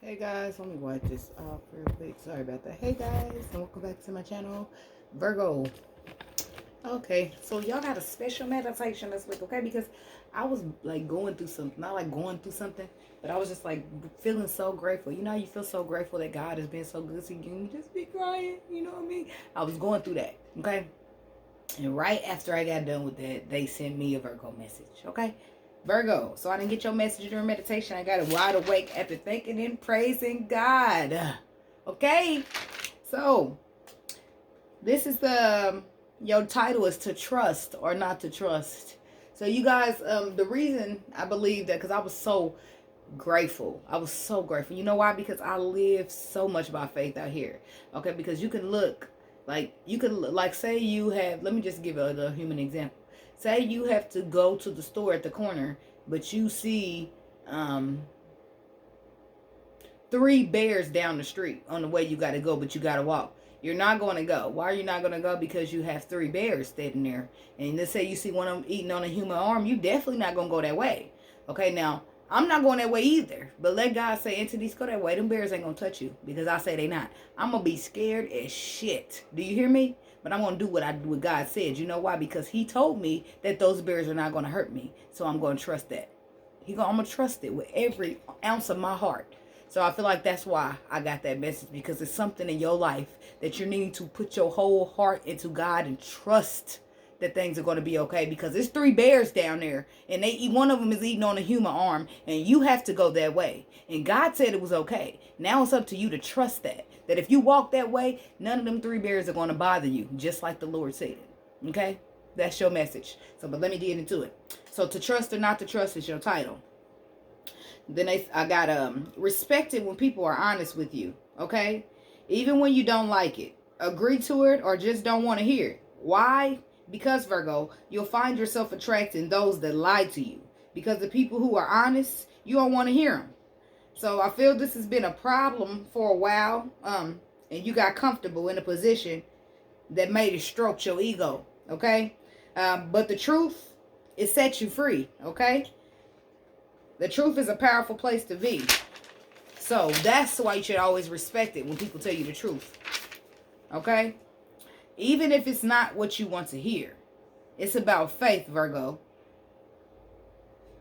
Hey guys, let me wipe this off real quick. Sorry about that. Hey guys, and welcome back to my channel, Virgo. Okay, so y'all got a special meditation this week, okay? Because I was like going through something, not like going through something, but I was just like feeling so grateful. You know how you feel so grateful that God has been so good to you and you just be crying, you know what I mean? I was going through that, okay? And right after I got done with that, they sent me a Virgo message, okay? Virgo, so I didn't get your message during meditation. I got it wide awake after thanking and praising God. Okay? So, this is your title is to trust or not to trust. So you guys, the reason I believe that, because I was so grateful. I was so grateful. You know why? Because I live so much by faith out here. Okay? Because you can look, say you have, let me just give a human example. Say you have to go to the store at the corner, but you see 3 bears down the street on the way you got to go, but you got to walk. You're not going to go. Why are you not going to go? Because you have 3 bears standing there. And let's say you see one of them eating on a human arm, you definitely not going to go that way. Okay, now, I'm not going that way either. But let God say, entities, go that way. Them bears ain't going to touch you because I say they not. I'm going to be scared as shit. Do you hear me? But I'm going to do what God said. You know why? Because he told me that those bears are not going to hurt me. So I'm going to trust that. I'm going to trust it with every ounce of my heart. So I feel like that's why I got that message. Because it's something in your life that you need to put your whole heart into God and trust that things are going to be okay. Because there's 3 bears down there. And one of them is eating on a human arm. And you have to go that way. And God said it was okay. Now it's up to you to trust that. That if you walk that way, none of them 3 bears are going to bother you. Just like the Lord said. Okay? That's your message. So, but let me get into it. So, to trust or not to trust is your title. Then I got respect it when people are honest with you. Okay? Even when you don't like it. Agree to it or just don't want to hear it. Why? Because, Virgo, you'll find yourself attracting those that lie to you. Because the people who are honest, you don't want to hear them. So I feel this has been a problem for a while. And you got comfortable in a position that made it stroke your ego. Okay? But the truth, it sets you free. Okay? The truth is a powerful place to be. So that's why you should always respect it when people tell you the truth. Okay? Even if it's not what you want to hear. It's about faith, Virgo.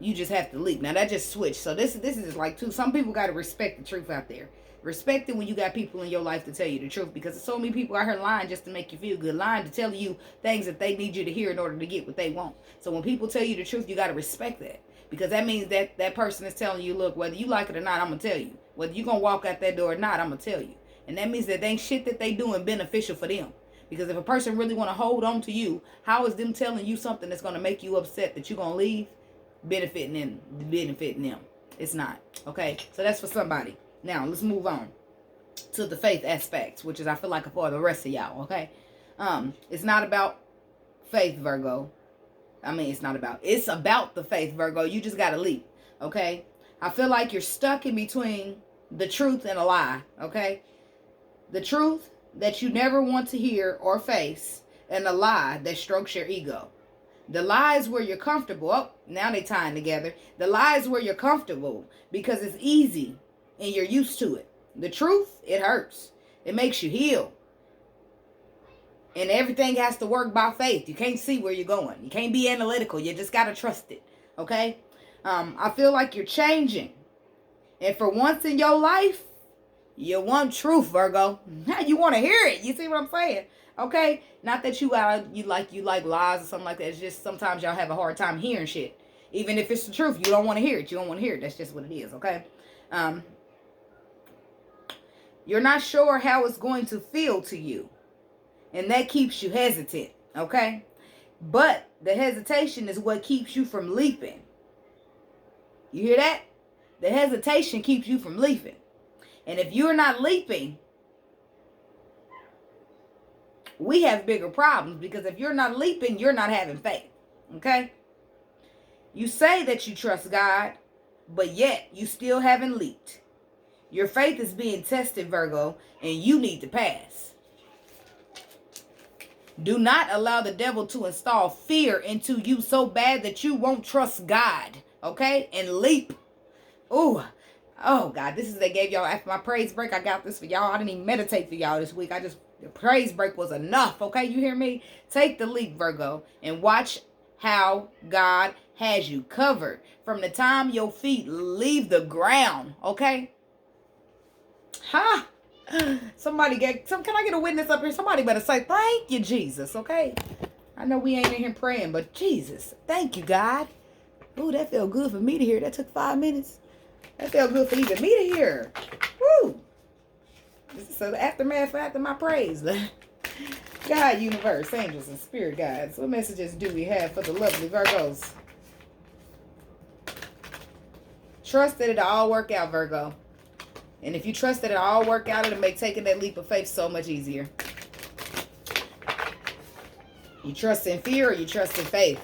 You just have to leap. Now that just switched. So this is like too. Some people got to respect the truth out there. Respect it when you got people in your life to tell you the truth. Because there's so many people out here lying just to make you feel good. Lying to tell you things that they need you to hear in order to get what they want. So when people tell you the truth, you got to respect that. Because that means that that person is telling you, look, whether you like it or not, I'm going to tell you. Whether you're going to walk out that door or not, I'm going to tell you. And that means that ain't shit that they doing beneficial for them. Because if a person really want to hold on to you, how is them telling you something that's going to make you upset that you're going to leave benefiting them? It's not. Okay? So that's for somebody. Now, let's move on to the faith aspects, which is, I feel like, for the rest of y'all. Okay? It's not about faith, Virgo. It's about the faith, Virgo. You just got to leap. Okay? I feel like you're stuck in between the truth and a lie. Okay? The truth that you never want to hear or face, and a lie that strokes your ego. The lie is where you're comfortable. Oh, now they tying together. The lie is where you're comfortable because it's easy and you're used to it. The truth, it hurts. It makes you heal. And everything has to work by faith. You can't see where you're going. You can't be analytical. You just got to trust it. Okay? I feel like you're changing. And for once in your life, you want truth, Virgo. You want to hear it. You see what I'm saying? Okay? Not that you like lies or something like that. It's just sometimes y'all have a hard time hearing shit. Even if it's the truth, you don't want to hear it. You don't want to hear it. That's just what it is, okay? You're not sure how it's going to feel to you. And that keeps you hesitant, okay? But the hesitation is what keeps you from leaping. You hear that? The hesitation keeps you from leaping. And if you're not leaping, we have bigger problems. Because if you're not leaping, you're not having faith. Okay? You say that you trust God, but yet you still haven't leaped. Your faith is being tested, Virgo, and you need to pass. Do not allow the devil to install fear into you so bad that you won't trust God. Okay? And leap. Ooh. Oh, God, this is they gave y'all after my praise break. I got this for y'all. I didn't even meditate for y'all this week. The praise break was enough, okay? You hear me? Take the leap, Virgo, and watch how God has you covered from the time your feet leave the ground, okay? Ha! Can I get a witness up here? Somebody better say, thank you, Jesus, okay? I know we ain't in here praying, but Jesus, thank you, God. Ooh, that felt good for me to hear. That took 5 minutes. That felt good for even me to hear. Woo! This is the aftermath after my praise. God, universe, angels, and spirit guides. What messages do we have for the lovely Virgos? Trust that it'll all work out, Virgo. And if you trust that it'll all work out, it'll make taking that leap of faith so much easier. You trust in fear or you trust in faith?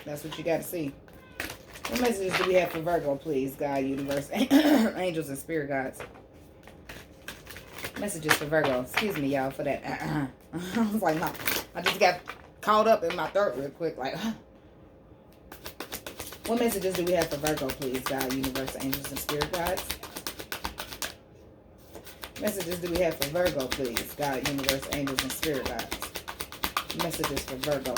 That's what you got to see. What messages do we have for Virgo, please? God, universe, angels, and spirit guides. Messages for Virgo. Excuse me, y'all, for that. I was like, no. I just got caught up in my throat real quick. Like, what messages do we have for Virgo, please? God, universe, angels, and spirit guides. Messages do we have for Virgo, please? God, universe, angels, and spirit guides. Messages for Virgo.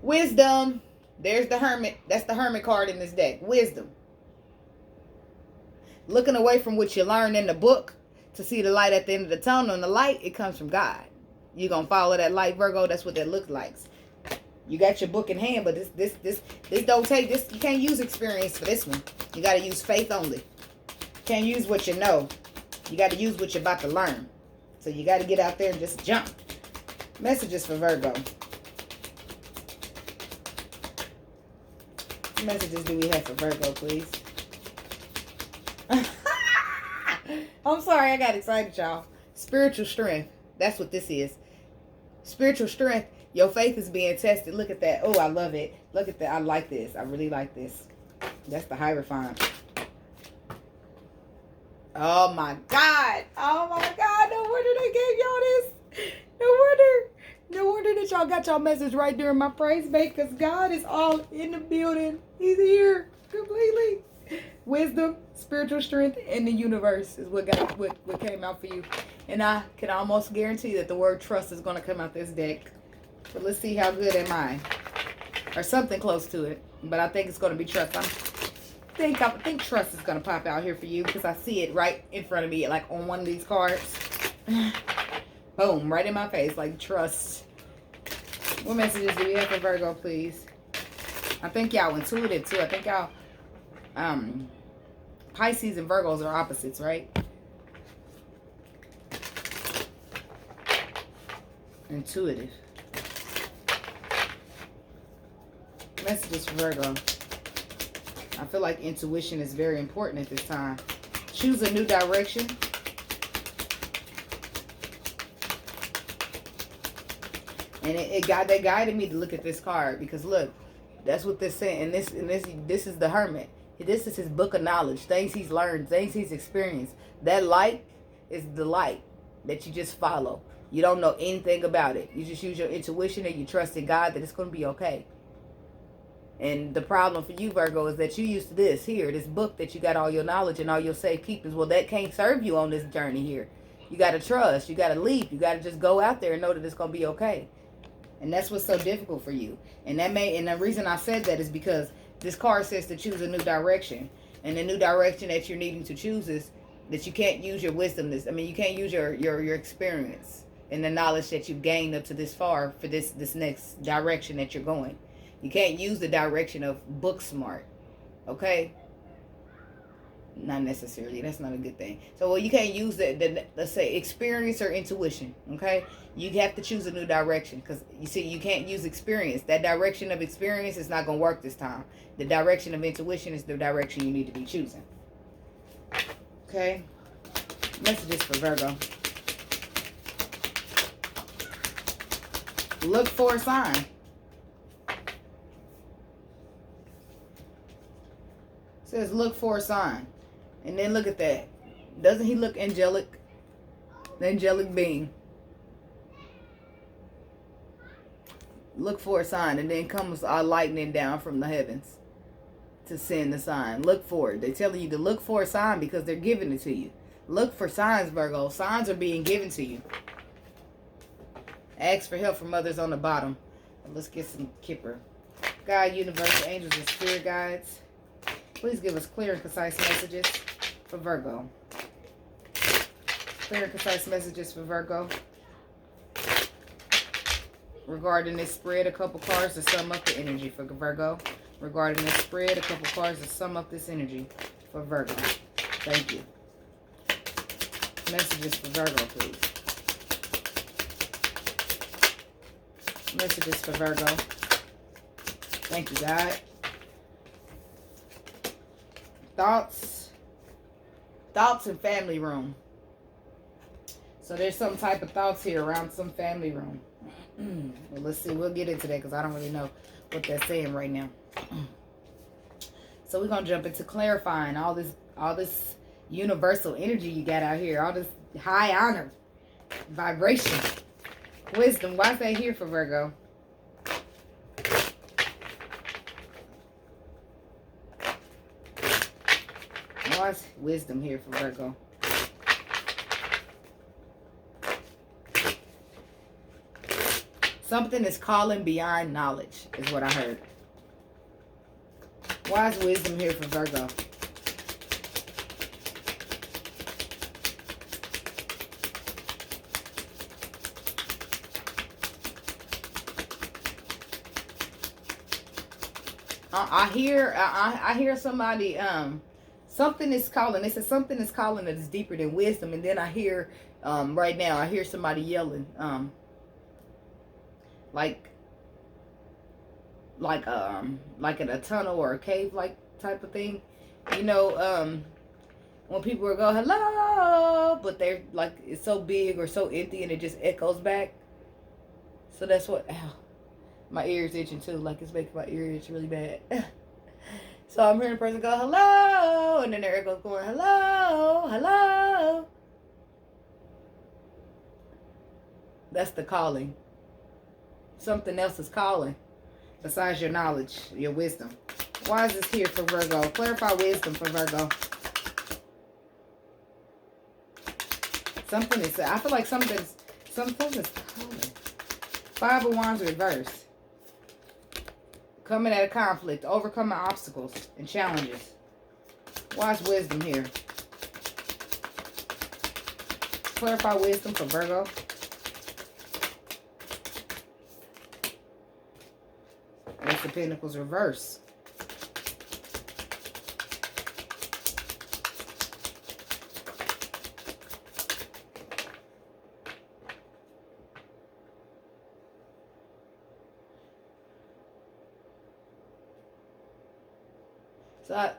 Wisdom. There's the Hermit. That's the Hermit card in this deck. Wisdom. Looking away from what you learned in the book to see the light at the end of the tunnel. And the light, it comes from God. You're going to follow that light, Virgo. That's what that looks like. You got your book in hand, but this don't take this. You can't use experience for this one. You got to use faith only. You can't use what you know. You got to use what you're about to learn. So you got to get out there and just jump. Messages for Virgo. What messages do we have for Virgo, please? I'm sorry, I got excited, y'all. Spiritual strength. That's what this is. Spiritual strength. Your faith is being tested. Look at that. Oh, I love it. Look at that. I like this. I really like this. That's the Hierophant. Oh, my God. Oh, my God. No wonder they gave y'all this. No wonder that y'all got y'all message right during my praise break, because God is all in the building. He's here completely. Wisdom, spiritual strength, and the universe is what came out for you. And I can almost guarantee that the word trust is going to come out this deck. But let's see how good am I. Or something close to it. But I think it's going to be trust. I think trust is going to pop out here for you, because I see it right in front of me, like on one of these cards. Boom, right in my face, like trust. What messages do we have for Virgo, please? I think y'all intuitive too. I think y'all Pisces and Virgos are opposites, right? Intuitive. Messages for Virgo. I feel like intuition is very important at this time. Choose a new direction. And they guided me to look at this card, because look, that's what this saying. And this is the Hermit. This is his book of knowledge, things he's learned, things he's experienced. That light is the light that you just follow. You don't know anything about it. You just use your intuition and you trust in God that it's going to be okay. And the problem for you, Virgo, is that you used to this book that you got all your knowledge and all your safekeepers. Well, that can't serve you on this journey here. You got to trust. You got to leap. You got to just go out there and know that it's going to be okay. And that's what's so difficult for you. And the reason I said that is because this card says to choose a new direction. And the new direction that you're needing to choose is that you can't use your wisdom. You can't use your experience and the knowledge that you've gained up to this far for this next direction that you're going. You can't use the direction of book smart. Okay? Not necessarily. That's not a good thing. So, you can't use the let's say, experience or intuition. Okay? You have to choose a new direction, because, you see, you can't use experience. That direction of experience is not going to work this time. The direction of intuition is the direction you need to be choosing. Okay? Messages for Virgo. Look for a sign. It says look for a sign. And then look at that. Doesn't he look angelic? The angelic being. Look for a sign, and then comes lightning down from the heavens to send the sign. Look for it. They're telling you to look for a sign because they're giving it to you. Look for signs, Virgo. Signs are being given to you. Ask for help from others on the bottom. Let's get some Kipper. God, universe, angels, and spirit guides, please give us clear and concise messages for Virgo. Clear and concise messages for Virgo. Regarding this spread, a couple cards to sum up the energy for Virgo. Regarding this spread, a couple cards to sum up this energy for Virgo. Thank you. Messages for Virgo, please. Messages for Virgo. Thank you, God. Thoughts and family room. So there's some type of thoughts here around some family room. Well, let's see. We'll get into that because I don't really know what that's saying right now. So we're gonna jump into clarifying all this universal energy you got out here, all this high honor, vibration, wisdom. Why is that here for Virgo? Why is wisdom here for Virgo? Something is calling beyond knowledge, is what I heard. Why is wisdom here for Virgo? I hear somebody, something is calling. They said something is calling that is deeper than wisdom. And then I hear, right now, I hear somebody yelling, like in a tunnel or a cave like type of thing, you know, when people will go hello, but they're like, it's so big or so empty and it just echoes back. So that's what, ow, my ear's itching too, like it's making my ear itch really bad. So I'm hearing a person go hello, and then their echo's going hello, hello. That's the calling. Something else is calling besides your knowledge, your wisdom. Why is this here for Virgo? Clarify wisdom for Virgo. Something is, I feel like something's calling. 5 of Wands reversed. Coming at a conflict, overcoming obstacles and challenges. Why is wisdom here? Clarify wisdom for Virgo. Ace of Pentacles reverse.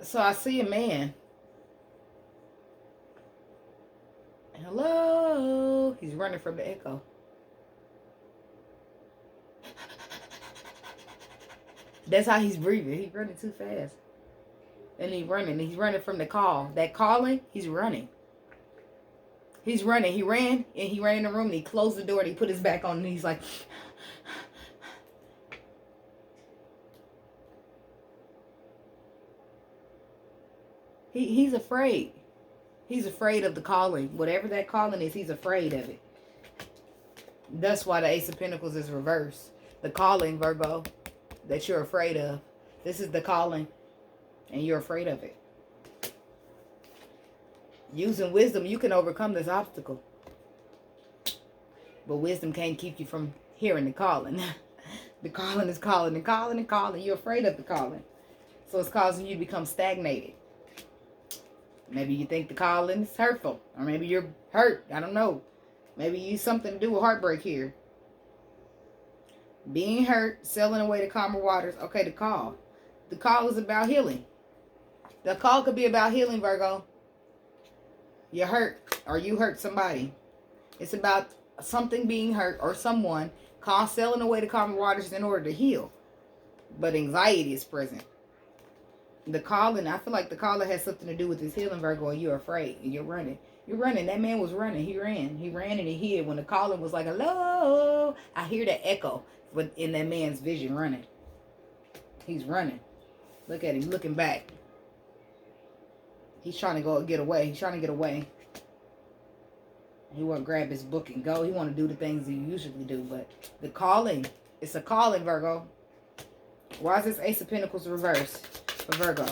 So I see a man. Hello. He's running from the echo. That's how he's breathing. He's running too fast. And he's running from the call. That calling, he's running. He's running. He ran in the room and he closed the door and he put his back on and he's like, he's afraid. He's afraid of the calling. Whatever that calling is, he's afraid of it. That's why the Ace of Pentacles is reversed. The calling, Virgo, that you're afraid of. This is the calling, and you're afraid of it. Using wisdom, you can overcome this obstacle. But wisdom can't keep you from hearing the calling. The calling is calling and calling and calling. You're afraid of the calling. So it's causing you to become stagnated. Maybe you think the calling is hurtful. Or maybe you're hurt. I don't know. Maybe you something to do with heartbreak here. Being hurt, sailing away to calmer waters. Okay, the call. The call is about healing. The call could be about healing, Virgo. You're hurt or you hurt somebody. It's about something being hurt or someone sailing away to calmer waters in order to heal. But anxiety is present. The calling, I feel like the calling has something to do with this healing, Virgo, and you're afraid and you're running. You're running. That man was running. He ran. He ran and he hid. When the calling was like, hello, I hear the echo in that man's vision running. He's running. Look at him looking back. He's trying to go get away. He's trying to get away. He want to grab his book and go. He want to do the things he usually do. But the calling, it's a calling, Virgo. Why is this Ace of Pentacles reversed for Virgo?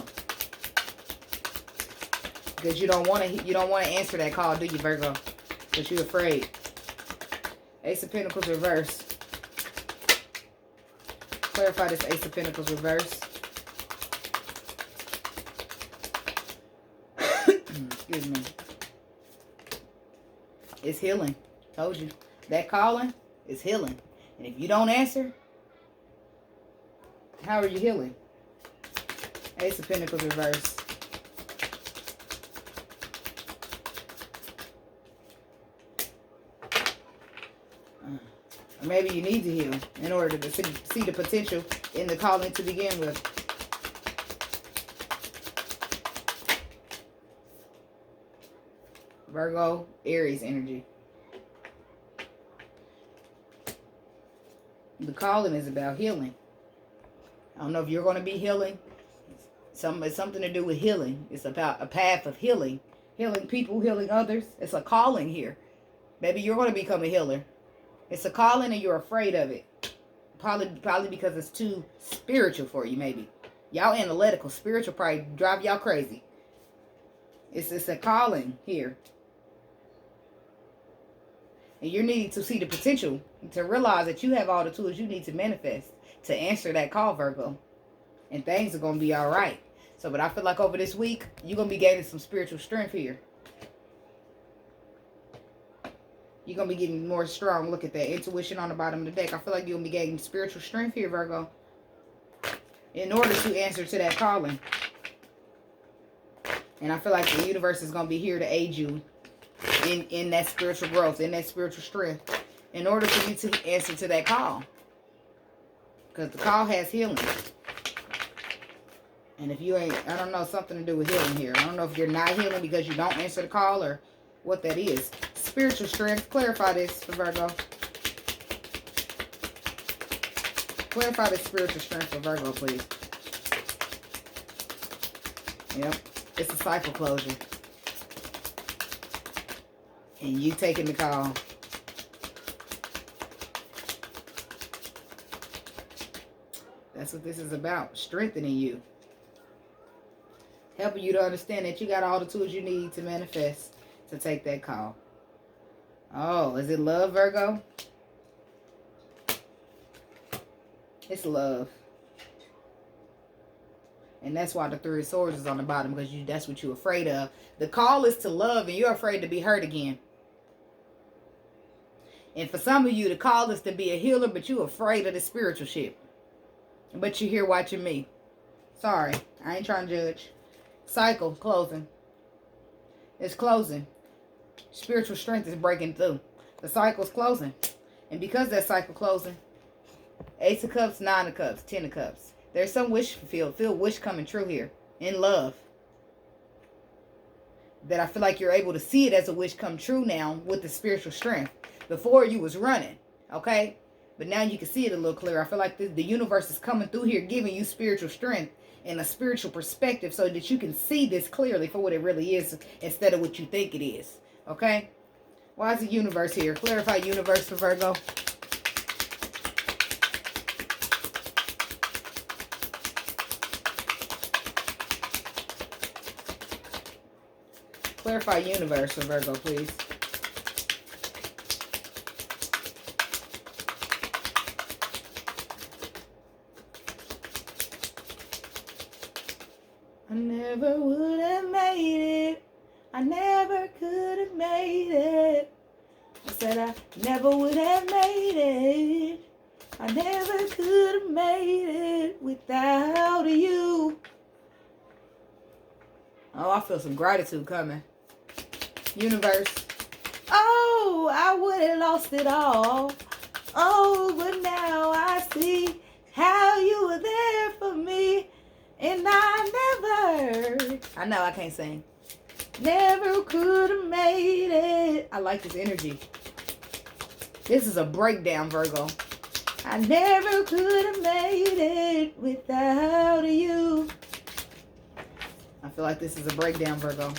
Because you don't want to answer that call, do you, Virgo? Because you're afraid. Ace of Pentacles reversed. Clarify this Ace of Pentacles reversed. Excuse me. It's healing. Told you. That calling is healing. And if you don't answer, how are you healing? Ace of Pentacles reversed. Maybe you need to heal in order to see the potential in the calling to begin with. Virgo, Aries energy. The calling is about healing. I don't know if you're going to be healing. It's something to do with healing. It's about a path of healing. Healing people, healing others. It's a calling here. Maybe you're going to become a healer. It's a calling and you're afraid of it. Probably because it's too spiritual for you, maybe. Y'all analytical. Spiritual probably drive y'all crazy. It's a calling here. And you're needing to see the potential to realize that you have all the tools you need to manifest to answer that call, Virgo. And things are going to be all right. So, but I feel like over this week, you're going to be gaining some spiritual strength here. You're going to be getting more strong. Look at that intuition on the bottom of the deck. I feel like you're going to be gaining spiritual strength here, Virgo, in order to answer to that calling. And I feel like the universe is going to be here to aid you in that spiritual growth, in that spiritual strength, in order for you to answer to that call. Because the call has healing. And if you ain't, I don't know, something to do with healing here. I don't know if you're not healing because you don't answer the call or what that is. Spiritual strength. Clarify this for Virgo. Clarify this spiritual strength for Virgo, please. Yep. It's a cycle closure. And you taking the call. That's what this is about. Strengthening you. Helping you to understand that you got all the tools you need to manifest to take that call. Oh, is it love, Virgo? It's love. And that's why the Three of Swords is on the bottom, because that's what you're afraid of. The call is to love, and you're afraid to be hurt again. And for some of you, the call is to be a healer, but you're afraid of the spiritual shit. But you're here watching me. Sorry, I ain't trying to judge. Cycle closing. It's closing. Spiritual strength is breaking through. The cycle's closing. And because that cycle closing, Ace of Cups, Nine of Cups, Ten of Cups. There's some wish fulfilled. Feel wish coming true here. In love. That I feel like you're able to see it as a wish come true now with the spiritual strength. Before you was running. Okay? But now you can see it a little clearer. I feel like the universe is coming through here giving you spiritual strength and a spiritual perspective so that you can see this clearly for what it really is instead of what you think it is. Okay? Why is the universe here? Clarify universe for Virgo. Clarify universe for Virgo, please. I never would have made it. I never could have made it. I said I never would have made it. I never could have made it without you. Oh, I feel some gratitude coming. Universe. Oh, I would have lost it all. Oh, but now I see how you were there for me. And I never I know I can't sing. Never could have made it. I like this energy. This is a breakdown, Virgo. I never could have made it without you. I feel like this is a breakdown, Virgo.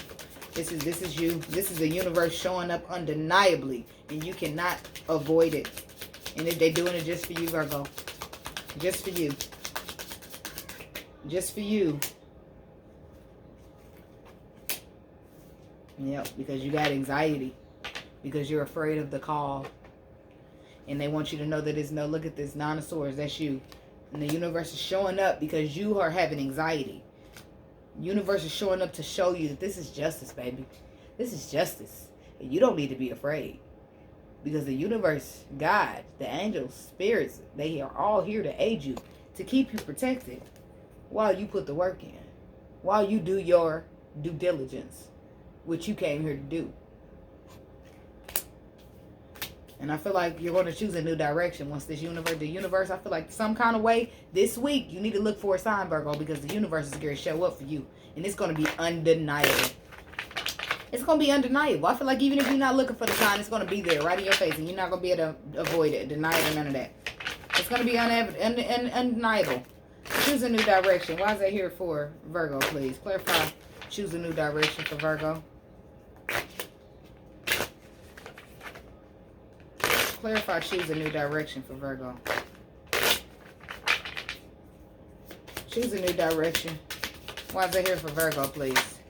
This is you. This is the universe showing up undeniably, and you cannot avoid it. And if they're doing it just for you, Virgo. Just for you. Just for you. Yep, because you got anxiety. Because you're afraid of the call. And they want you to know that there's no, look at this, Nine of Swords, that's you. And the universe is showing up because you are having anxiety. Universe is showing up to show you that this is justice, baby. This is justice. And you don't need to be afraid. Because the universe, God, the angels, spirits, they are all here to aid you. To keep you protected. While you put the work in. While you do your due diligence. Which you came here to do. And I feel like you're going to choose a new direction once the universe, I feel like some kind of way this week, you need to look for a sign, Virgo, because the universe is going to show up for you. And it's going to be undeniable. It's going to be undeniable. I feel like even if you're not looking for the sign, it's going to be there right in your face. And you're not going to be able to avoid it, deny it, or none of that. It's going to be undeniable. Choose a new direction. Why is that here for Virgo, please? Clarify. Choose a new direction for Virgo. Clarify, choose a new direction for Virgo. Choose a new direction. Why is it here for Virgo, please?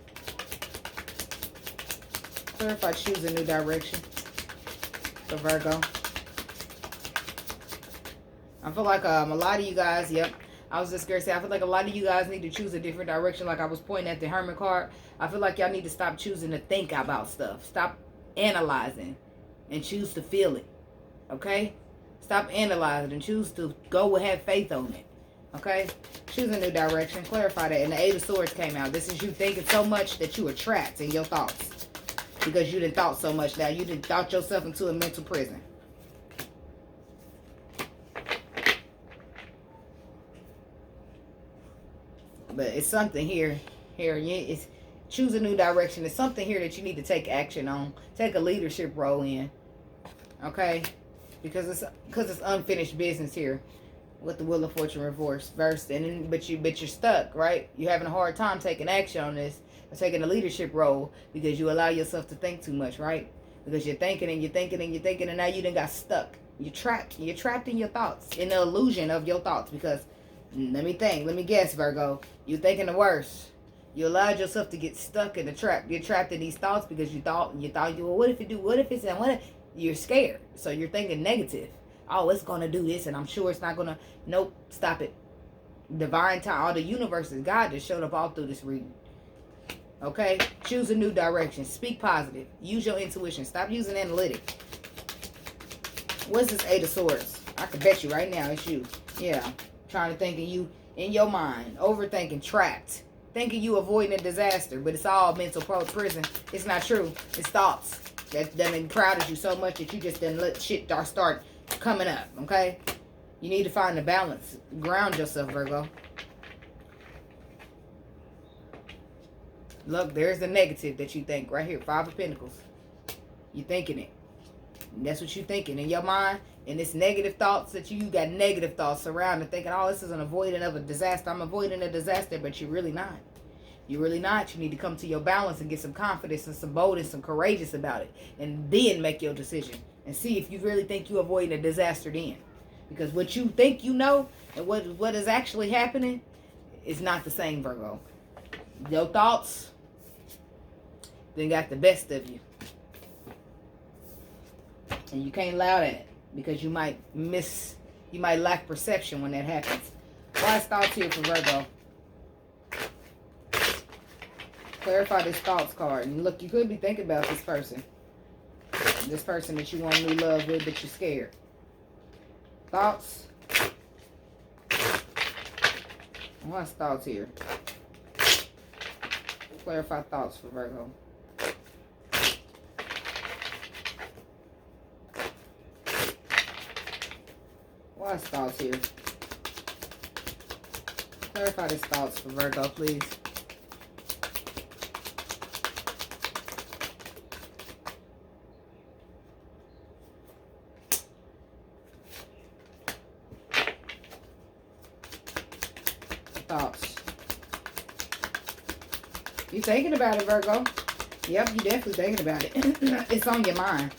Clarify, choose a new direction for Virgo. I feel like a lot of you guys, yep. I was just going to say, I feel like a lot of you guys need to choose a different direction. Like I was pointing at the Hermit card. I feel like y'all need to stop choosing to think about stuff. Stop analyzing and choose to feel it. Okay? Stop analyzing and choose to go and have faith on it. Okay? Choose a new direction. Clarify that. And the Eight of Swords came out. This is you thinking so much that you are trapped in your thoughts. Because you done thought so much now. You done thought yourself into a mental prison. But it's something here. It's choose a new direction. It's something here that you need to take action on. Take a leadership role in. Okay? Because it's unfinished business here with the Wheel of Fortune reversed. But you're stuck, right? You're having a hard time taking action on this, or taking a leadership role because you allow yourself to think too much, right? Because you're thinking and you're thinking and you're thinking, and now you done got stuck. You're trapped in your thoughts, in the illusion of your thoughts. Because let me guess, Virgo, you're thinking the worst. You allowed yourself to get stuck in the trap. You're trapped in these thoughts because you thought well, what if it do? What if it's, and what if? You're scared. So you're thinking negative. Oh, it's going to do this, and I'm sure it's not going to. Nope, stop it. Divine time. All the universe is God just showed up all through this reading. Okay? Choose a new direction. Speak positive. Use your intuition. Stop using analytic. What's this Eight of Swords? I can bet you right now it's you. Yeah. Trying to think of you in your mind. Overthinking. Trapped. Thinking you avoiding a disaster, but it's all mental prison. It's not true. It's thoughts. That done crowded you so much that you just didn't let shit start coming up, okay? You need to find the balance. Ground yourself, Virgo. Look, there's the negative that you think right here. Five of Pentacles. You're thinking it. And that's what you're thinking in your mind. And it's negative thoughts that you got negative thoughts surrounding, thinking, oh, this is an avoiding of a disaster. I'm avoiding a disaster, but you're really not. You're really not. You need to come to your balance and get some confidence and some boldness, some courageous about it. And then make your decision. And see if you really think you're avoiding a disaster then. Because what you think you know and what is actually happening is not the same, Virgo. Your thoughts then got the best of you. And you can't allow that. Because you might lack perception when that happens. Wise thoughts here for Virgo. Clarify this thoughts card. And look, you could be thinking about this person. This person that you want new love with, but you're scared. Thoughts. What's thoughts here? Clarify thoughts for Virgo. What's thoughts here? Clarify this thoughts for Virgo, please. thoughts? You thinking about it, Virgo. Yep, you definitely thinking about it. It's on your mind.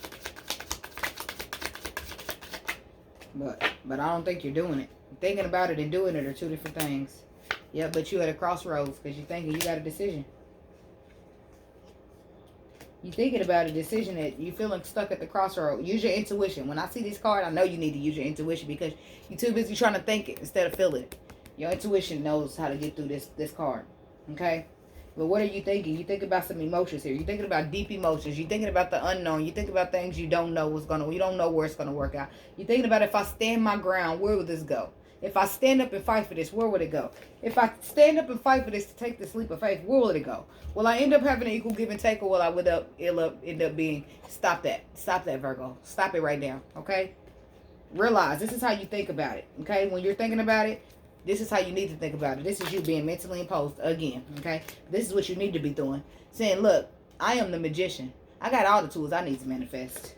But I don't think you're doing it. Thinking about it and doing it are two different things. Yep, but you at a crossroads because you're thinking you got a decision. You're thinking about a decision that you're feeling stuck at the crossroad. Use your intuition. When I see this card, I know you need to use your intuition because you're too busy trying to think it instead of feel it. Your intuition knows how to get through this card. Okay? But what are you thinking? You think about some emotions here. You're thinking about deep emotions. You're thinking about the unknown. You think about things you don't know you don't know where it's gonna work out. You're thinking about, if I stand my ground, where will this go? If I stand up and fight for this, where would it go? If I stand up and fight for this to take this leap of faith, where will it go? Will I end up having an equal give and take, or will I end up being... Stop that. Stop that, Virgo. Stop it right now, okay? Realize this is how you think about it, okay? When you're thinking about it, this is how you need to think about it. This is you being mentally imposed again, okay? This is what you need to be doing. Saying, look, I am the magician. I got all the tools I need to manifest.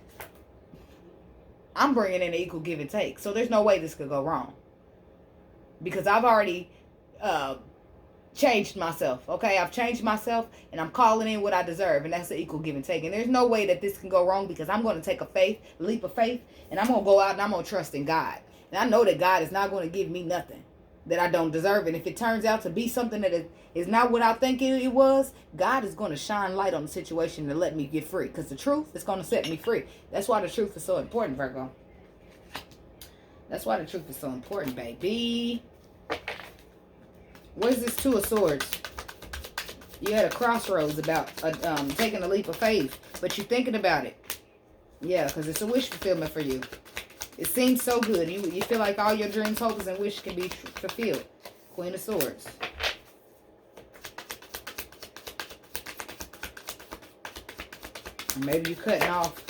I'm bringing in an equal give and take. So there's no way this could go wrong. Because I've already changed myself, okay? I've changed myself, and I'm calling in what I deserve, and that's the equal give and take. And there's no way that this can go wrong because I'm going to take a leap of faith, and I'm going to go out and I'm going to trust in God. And I know that God is not going to give me nothing that I don't deserve. And if it turns out to be something that is not what I think it was, God is going to shine light on the situation to let me get free. Because the truth is going to set me free. That's why the truth is so important, Virgo. That's why the truth is so important, baby. What is this Two of Swords? You're at a crossroads about taking a leap of faith. But you're thinking about it. Yeah, because it's a wish fulfillment for you. It seems so good. You feel like all your dreams, hopes, and wishes can be fulfilled. Queen of Swords. Maybe you're cutting off.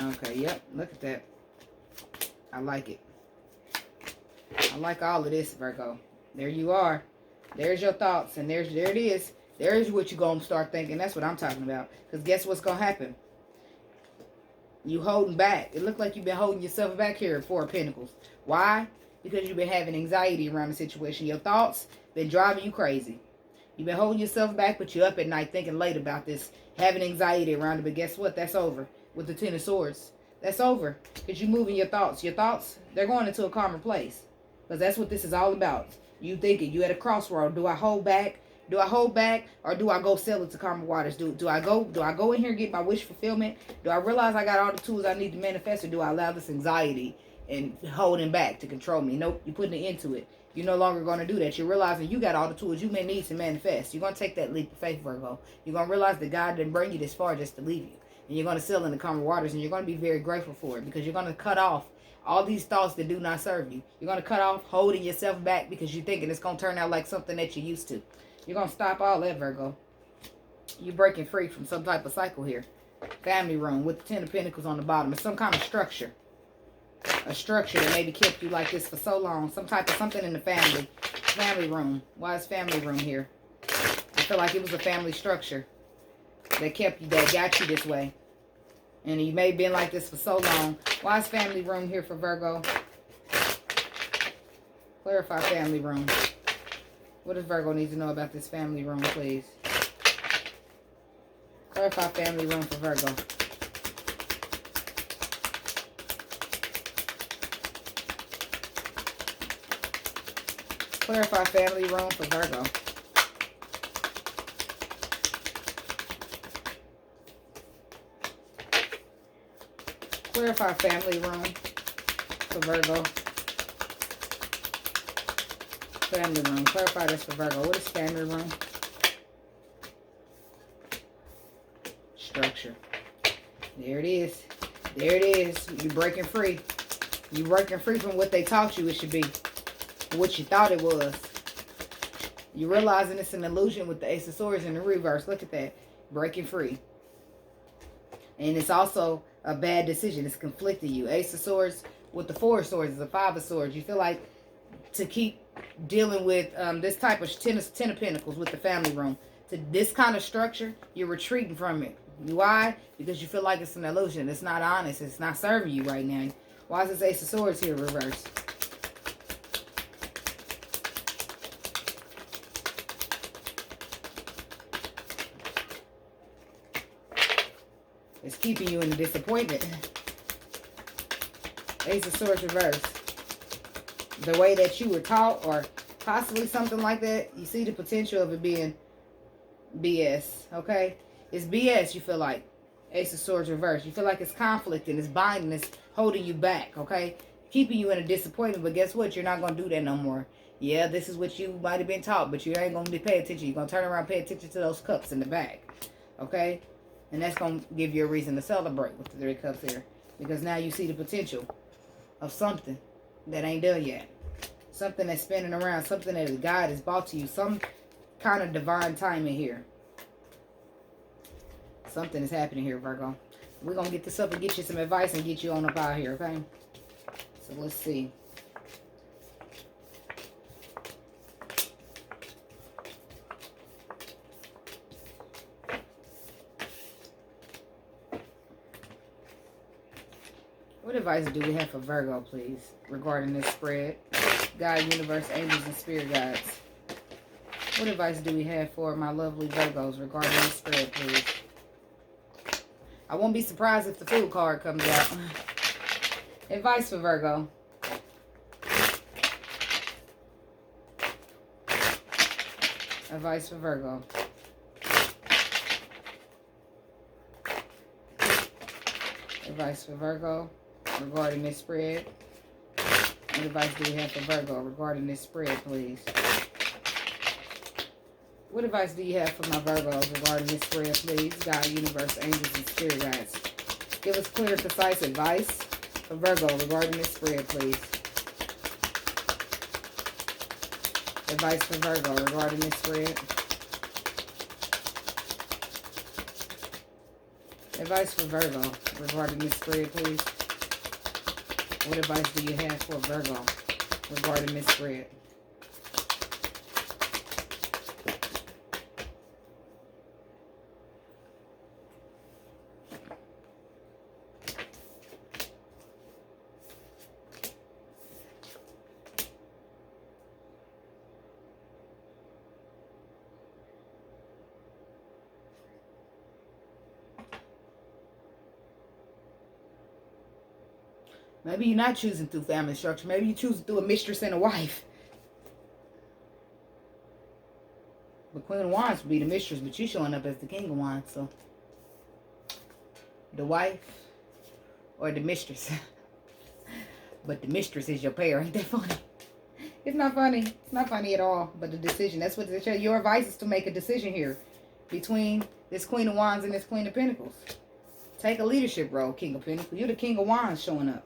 Okay, yep. Look at that. I like it. I like all of this, Virgo. There you are. There's your thoughts. And there it is. There's what you're going to start thinking. That's what I'm talking about. Because guess what's going to happen? You holding back. It looked like you've been holding yourself back here at Four of Pentacles. Why? Because you've been having anxiety around the situation. Your thoughts been driving you crazy. You've been holding yourself back, but you're up at night thinking late about this. Having anxiety around it. But guess what? That's over. With the Ten of Swords. That's over. Because you're moving your thoughts. Your thoughts, they're going into a calmer place. Because that's what this is all about. You thinking. You at a crossroad. Do I hold back? Do I hold back, or do I go sell it to calmer waters? Do I go in here and get my wish fulfillment? Do I realize I got all the tools I need to manifest, or do I allow this anxiety and holding back to control me? Nope, you're putting it into it. You're no longer going to do that. You're realizing you got all the tools you may need to manifest. You're going to take that leap of faith, Virgo. You're going to realize that God didn't bring you this far just to leave you. And you're going to sail in the calmer waters, and you're going to be very grateful for it, because you're going to cut off all these thoughts that do not serve you. You're going to cut off holding yourself back because you're thinking it's going to turn out like something that you're used to. You're going to stop all that, Virgo. You're breaking free from some type of cycle here. Family room with the Ten of Pentacles on the bottom. It's some kind of structure. A structure that maybe kept you like this for so long. Some type of something in the family. Family room. Why is family room here? I feel like it was a family structure that kept you, that got you this way. And you may have been like this for so long. Why is family room here for Virgo? Clarify family room. What does Virgo need to know about this family room, please? Clarify family room for Virgo. Clarify family room for Virgo. Clarify family room for Virgo. Family room. Clarify this for Virgo. What is family room? Structure. There it is. There it is. You're breaking free. You're breaking free from what they taught you it should be. What you thought it was. You're realizing it's an illusion with the Ace of Swords in the reverse. Look at that. Breaking free. And it's also a bad decision. It's conflicting you. Ace of Swords with the Four of Swords is a Five of Swords. You feel like to keep dealing with this type of ten of Pentacles with the family room, to this kind of structure, you're retreating from it. Why? Because you feel like it's an illusion. It's not honest. It's not serving you right now. Why is this Ace of Swords here reversed? It's keeping you in a disappointment. Ace of Swords reverse. The way that you were taught, or possibly something like that, you see the potential of it being BS, okay? It's BS, you feel like. Ace of Swords reverse. You feel like it's conflicting, it's binding, it's holding you back, okay? Keeping you in a disappointment, but guess what? You're not going to do that no more. Yeah, this is what you might have been taught, but you ain't going to be paying attention. You're going to turn around and pay attention to those cups in the back, okay? And that's going to give you a reason to celebrate with the 3 cups here, because now you see the potential of something that ain't done yet. Something that's spinning around, something that God has brought to you, some kind of divine timing here. Something is happening here, Virgo. We're going to get this up and get you some advice and get you on up out here, okay? So let's see. What advice do we have for Virgo, please, regarding this spread? God, universe, angels, and spirit guides. What advice do we have for my lovely Virgos regarding this spread, please? I won't be surprised if the Fool card comes out. Advice for Virgo. Advice for Virgo. Advice for Virgo regarding this spread. What advice do we have for Virgo regarding this spread, please? What advice do you have for my Virgos regarding this spread, please? God, universe, angels, and spirit guides. Give us clear, concise advice for Virgo regarding this spread, please. Advice for Virgo regarding this spread. Advice for Virgo regarding this spread, please. What advice do you have for Virgo regarding this spread? Maybe you're not choosing through family structure. Maybe you're choosing through a mistress and a wife. The Queen of Wands would be the mistress, but you're showing up as the King of Wands. So, the wife or the mistress. But the mistress is your pair. Ain't that funny? It's not funny. It's not funny at all. But the decision, that's what it says. Your advice is to make a decision here between this Queen of Wands and this Queen of Pentacles. Take a leadership role, King of Pentacles. You're the King of Wands showing up.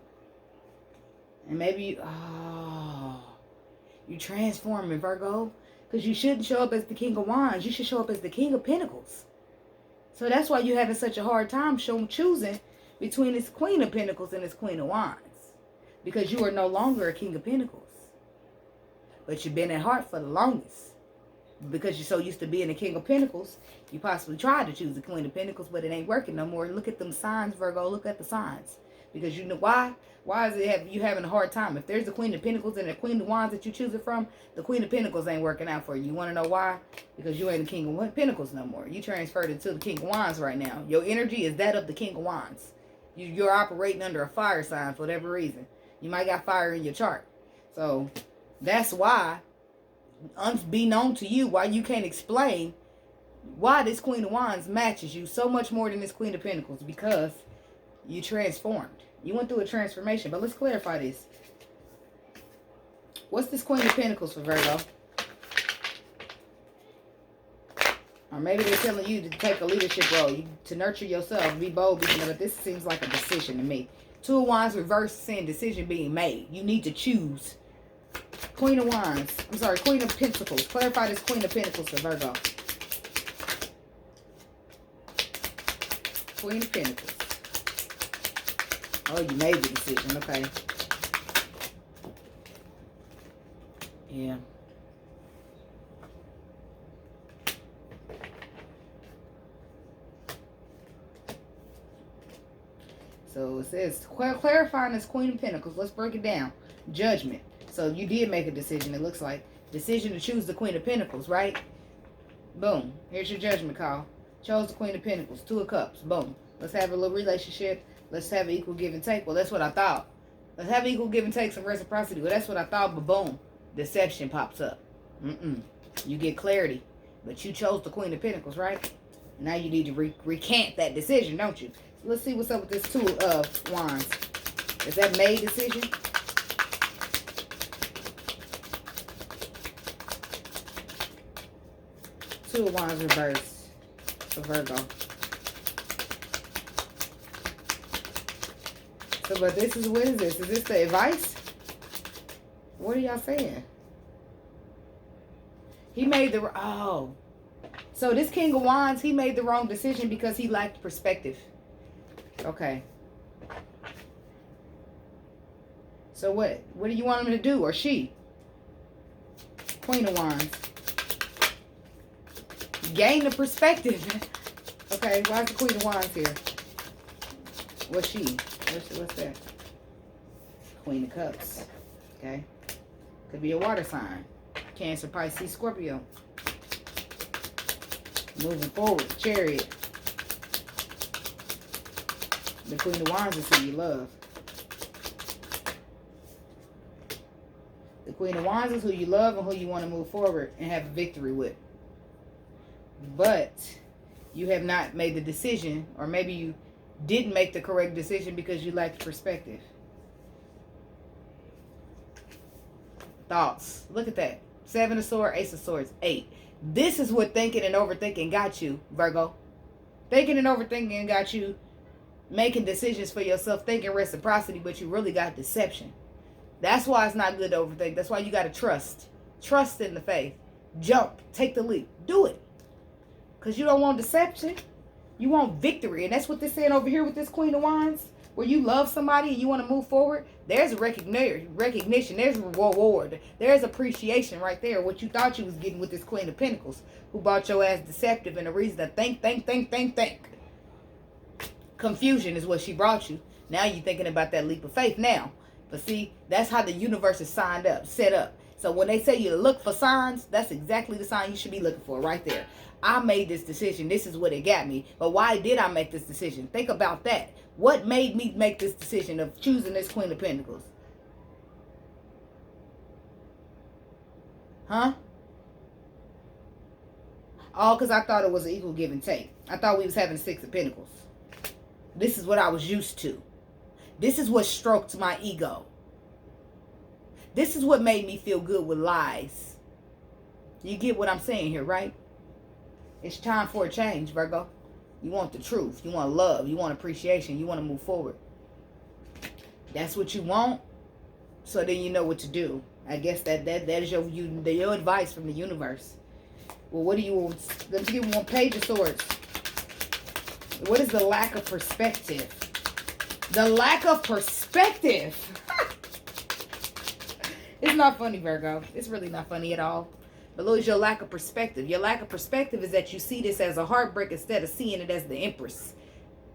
And maybe you transforming, Virgo. Because you shouldn't show up as the King of Wands. You should show up as the King of Pentacles. So that's why you're having such a hard time choosing between this Queen of Pentacles and this Queen of Wands. Because you are no longer a King of Pentacles. But you've been at heart for the longest. Because you're so used to being a King of Pentacles, you possibly tried to choose the Queen of Pentacles, but it ain't working no more. Look at them signs, Virgo. Look at the signs. Because you know why? Why is you having a hard time? If there's the Queen of Pentacles and the Queen of Wands that you choose it from, the Queen of Pentacles ain't working out for you. You want to know why? Because you ain't the King of Pentacles no more. You transferred it to the King of Wands right now. Your energy is that of the King of Wands. You're operating under a fire sign for whatever reason. You might got fire in your chart. So that's why, unbeknown to you, why you can't explain why this Queen of Wands matches you so much more than this Queen of Pentacles. Because you transformed. You went through a transformation. But let's clarify this. What's this Queen of Pentacles for Virgo? Or maybe they're telling you to take a leadership role, to nurture yourself, be bold, but this seems like a decision to me. 2 of Wands reverse, saying decision being made. You need to choose. Queen of Wands. I'm sorry, Queen of Pentacles. Clarify this Queen of Pentacles for Virgo. Queen of Pentacles. Oh, you made the decision. Okay. Yeah. So it says, clarifying this Queen of Pentacles. Let's break it down. Judgment. So you did make a decision, it looks like. Decision to choose the Queen of Pentacles, right? Boom. Here's your judgment call. Chose the Queen of Pentacles. 2 of Cups. Boom. Let's have a little relationship. Let's have an equal give and take. Well, that's what I thought. Let's have equal give and take, some reciprocity. Well, that's what I thought, but boom, deception pops up. You get clarity. But you chose the Queen of Pentacles, right? Now you need to recant that decision, don't you? So let's see what's up with this Two of Wands. Is that made decision? Two of Wands reverse for Virgo. So, but this is, what is this? Is this the advice? What are y'all saying? He made the, oh. So this King of Wands, he made the wrong decision because he lacked perspective. Okay. So what? What do you want him to do, or she? Queen of Wands. Gain the perspective. Okay, why is the Queen of Wands here? What's she? What's that? Queen of Cups. Okay. Could be a water sign. Cancer, Pisces, Scorpio. Moving forward. Chariot. The Queen of Wands is who you love. The Queen of Wands is who you love and who you want to move forward and have a victory with. But you have not made the decision, or maybe you didn't make the correct decision because you lacked perspective. Thoughts. Look at that. 7 of Swords, Ace of Swords, 8. This is what thinking and overthinking got you, Virgo. Thinking and overthinking got you making decisions for yourself, thinking reciprocity, but you really got deception. That's why it's not good to overthink. That's why you got to trust. Trust in the faith. Jump. Take the leap. Do it. Because you don't want deception. You want victory. And that's what they're saying over here with this Queen of Wands. Where you love somebody and you want to move forward. There's recognition. There's reward. There's appreciation right there. What you thought you was getting with this Queen of Pentacles. Who bought your ass deceptive and a reason to think. Confusion is what she brought you. Now you're thinking about that leap of faith now. But see, that's how the universe is set up. So when they say you look for signs, that's exactly the sign you should be looking for right there. I made this decision. This is what it got me. But why did I make this decision? Think about that. What made me make this decision of choosing this Queen of Pentacles? Huh? All because I thought it was an equal give and take. I thought we was having 6 of Pentacles. This is what I was used to. This is what stroked my ego. This is what made me feel good with lies. You get what I'm saying here, right? It's time for a change, Virgo. You want the truth. You want love. You want appreciation. You want to move forward. That's what you want. So then you know what to do. I guess that is your advice from the universe. Well, what do you want? Let's give one Page of Swords. What is the lack of perspective? The lack of perspective. It's not funny, Virgo. It's really not funny at all. But lose your lack of perspective. Your lack of perspective is that you see this as a heartbreak instead of seeing it as the Empress.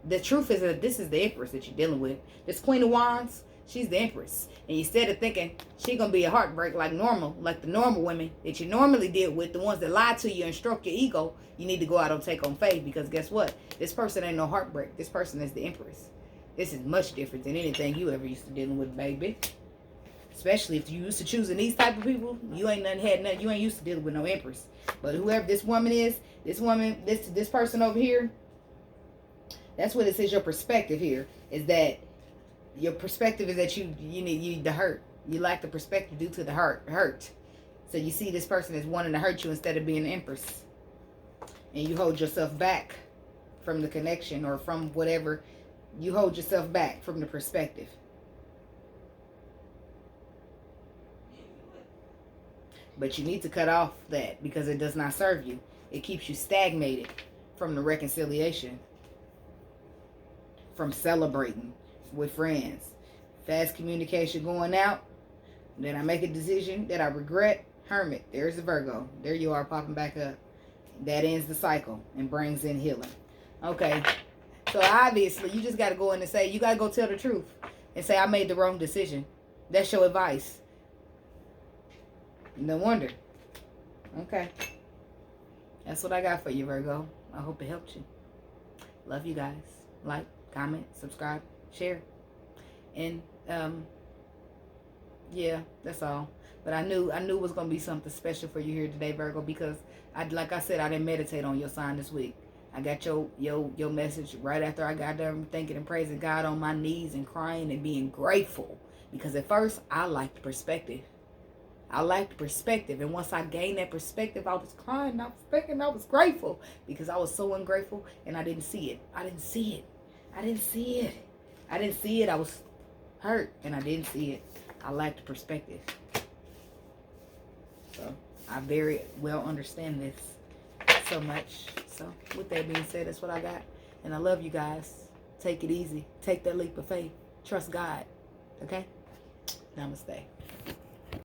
The truth is that this is the Empress that you're dealing with. This Queen of Wands, she's the Empress. And instead of thinking she's going to be a heartbreak like normal, like the normal women that you normally deal with, the ones that lie to you and stroke your ego, you need to go out and take on faith. Because guess what? This person ain't no heartbreak. This person is the Empress. This is much different than anything you ever used to dealing with, baby. Especially if you used to choosing these type of people, you ain't you ain't used to dealing with no Empress. But whoever this woman is, this person over here, that's what it says. Your perspective here is that your perspective is that you need the hurt. You lack the perspective due to the hurt. So you see this person is wanting to hurt you instead of being an Empress, and you hold yourself back from the connection or from whatever. You hold yourself back from the perspective. But you need to cut off that because it does not serve you. It keeps you stagnated from the reconciliation, from celebrating with friends. Fast communication going out. Then I make a decision that I regret. Hermit. There's the Virgo. There you are popping back up. That ends the cycle and brings in healing. Okay. So obviously you just got to go in and say, you got to go tell the truth and say, I made the wrong decision. That's your advice. No wonder. Okay. That's what I got for you, Virgo. I hope it helped you. Love you guys. like, comment, subscribe, share. And yeah, that's all. But I knew it was gonna be something special for you here today, Virgo, because like I said, I didn't meditate on your sign this week. I got your message right after I got done thinking and praising God on my knees and crying and being grateful. Because at first I liked perspective. I liked perspective, and once I gained that perspective, I was crying, I was thinking, I was grateful because I was so ungrateful and I didn't see it. I didn't see it. I didn't see it. I didn't see it. I was hurt and I didn't see it. I lacked perspective. So I very well understand this so much. So with that being said, that's what I got. And I love you guys. Take it easy. Take that leap of faith. Trust God. Okay? Namaste.